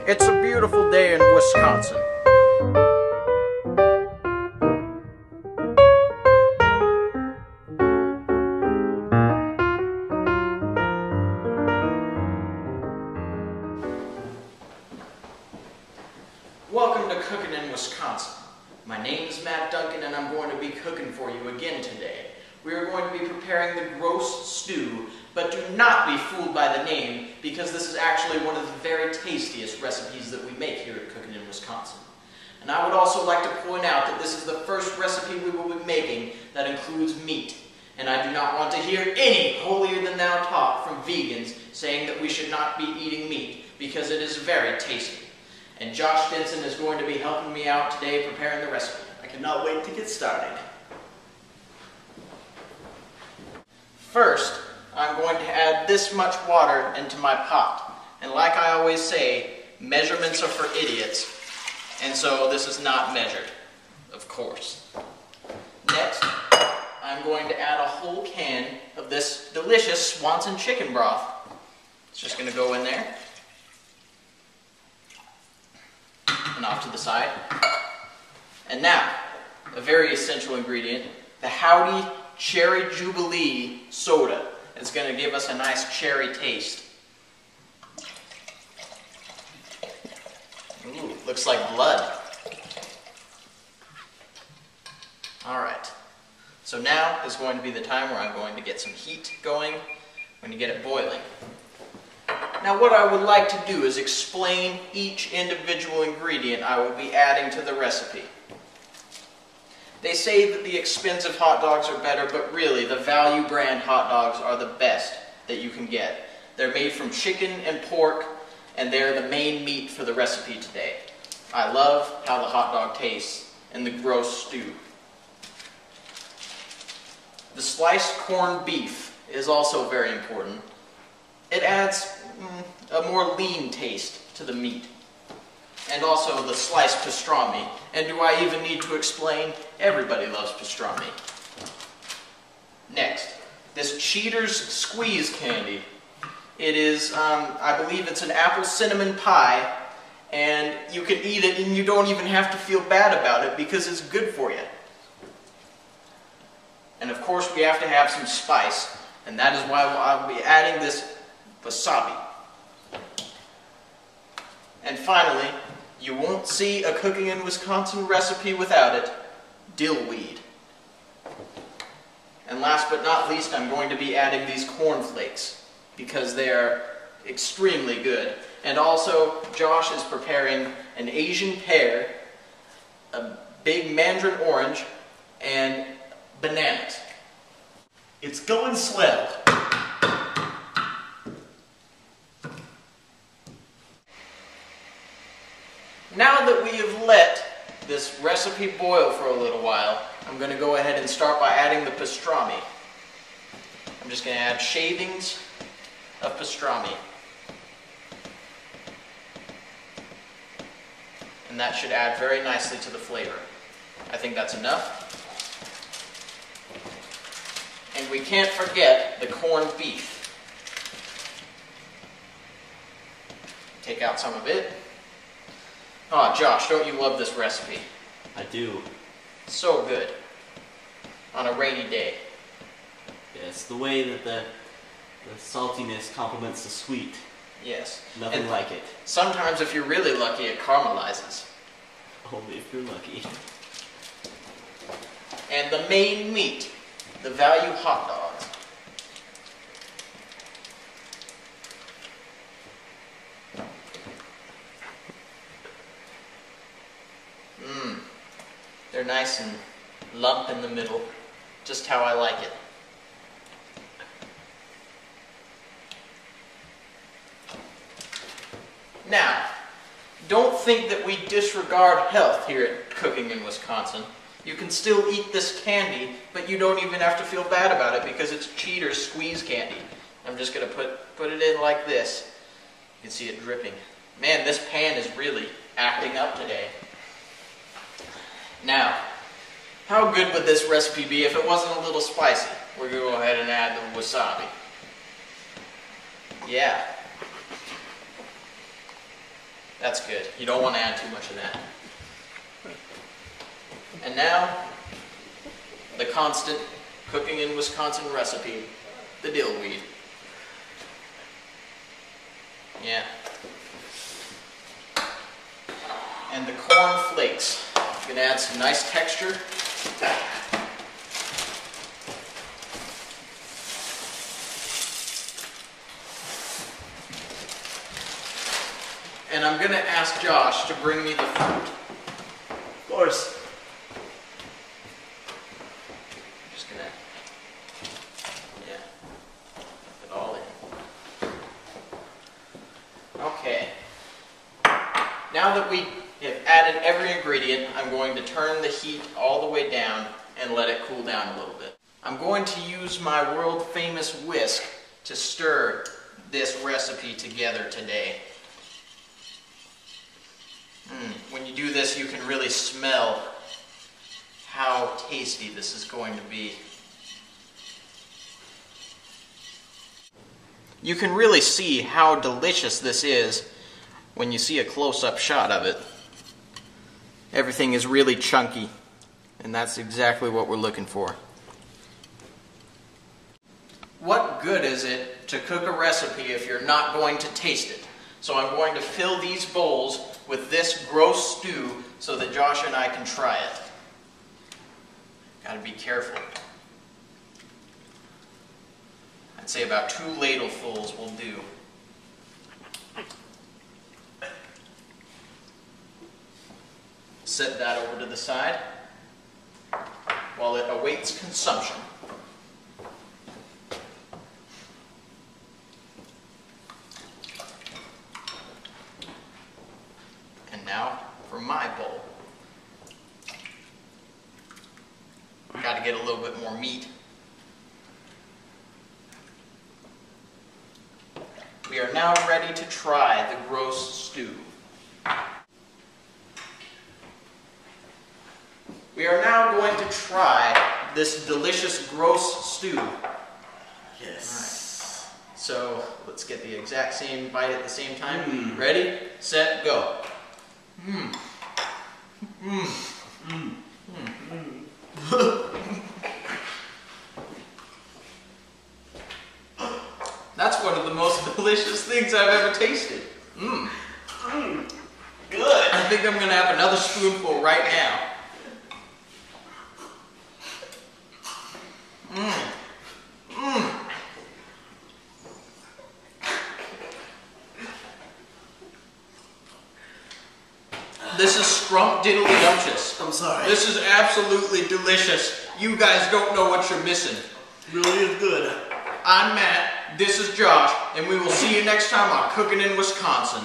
It's a beautiful day in Wisconsin. Welcome to Cooking in Wisconsin. My name is Matt Duncan and I'm going to be cooking for you again today. We are going to be preparing the gross stew, but do not be fooled by the name because this is actually one of the very tastiest recipes that we make here at Cooking in Wisconsin. And I would also like to point out that this is the first recipe we will be making that includes meat. And I do not want to hear any holier-than-thou talk from vegans saying that we should not be eating meat because it is very tasty. And Josh Denson is going to be helping me out today preparing the recipe. I cannot wait to get started. First, I'm going to add this much water into my pot. And like I always say, measurements are for idiots. And so this is not measured, of course. Next, I'm going to add a whole can of this delicious Swanson chicken broth. It's just going to go in there. And off to the side. And now, a very essential ingredient, the Howdy Cherry Jubilee soda. It's going to give us a nice cherry taste. Ooh, looks like blood. Alright, so now is going to be the time where I'm going to get some heat going. I'm going to get it boiling. Now what I would like to do is explain each individual ingredient I will be adding to the recipe. They say that the expensive hot dogs are better, but really the value brand hot dogs are the best that you can get. They're made from chicken and pork, and they're the main meat for the recipe today. I love how the hot dog tastes in the gross stew. The sliced corned beef is also very important. It adds a more lean taste to the meat. And also the sliced pastrami. And do I even need to explain? Everybody loves pastrami. Next, this Cheater's Squeeze candy. It is, I believe it's an apple cinnamon pie, and you can eat it and you don't even have to feel bad about it because it's good for you. And of course we have to have some spice, and that is why I'll be adding this wasabi. And finally, you won't see a Cooking in Wisconsin recipe without it, dill weed. And last but not least, I'm going to be adding these cornflakes because they are extremely good. And also, Josh is preparing an Asian pear, a big mandarin orange, and bananas. It's going swell. Now that we have let this recipe boil for a little while, I'm going to go ahead and start by adding the pastrami. I'm just going to add shavings of pastrami. And that should add very nicely to the flavor. I think that's enough. And we can't forget the corned beef. Take out some of it. Oh, Josh, don't you love this recipe? I do. So good. On a rainy day. Yeah, it's the way that the saltiness complements the sweet. Yes. Nothing like it. Sometimes, if you're really lucky, it caramelizes. Only if you're lucky. And the main meat, the value hot dogs. They're nice and lump in the middle, just how I like it. Now, don't think that we disregard health here at Cooking in Wisconsin. You can still eat this candy, but you don't even have to feel bad about it because it's Cheater's Squeeze candy. I'm just going to put it in like this. You can see it dripping. Man, this pan is really acting up today. Now, how good would this recipe be if it wasn't a little spicy? We're going to go ahead and add the wasabi. Yeah. That's good. You don't want to add too much of that. And now, the constant cooking in Wisconsin recipe, the dill weed. Yeah. And the corn flakes. Gonna add some nice texture. And I'm gonna ask Josh to bring me the fruit. Of course. Just gonna, yeah, put it all in. Okay. Now that we have added every ingredient, I'm going to turn the heat all the way down and let it cool down a little bit. I'm going to use my world famous whisk to stir this recipe together today. When you do this, you can really smell how tasty this is going to be. You can really see how delicious this is when you see a close-up shot of it. Everything is really chunky, and that's exactly what we're looking for. What good is it to cook a recipe if you're not going to taste it? So I'm going to fill these bowls with this gross stew so that Josh and I can try it. Gotta be careful. I'd say about 2 ladlefuls will do. Set that over to the side while it awaits consumption. And now for my bowl. Got to get a little bit more meat. We are now ready to try the gross stew. We are now going to try this delicious gross stew. Yes. Right. So let's get the exact same bite at the same time. Ready, set, go. That's one of the most delicious things I've ever tasted. Good. I think I'm going to have another spoonful right now. This is scrumptiddly-dumptious. I'm sorry. This is absolutely delicious. You guys don't know what you're missing. Really is good. I'm Matt, this is Josh, and we will see you next time on Cooking in Wisconsin.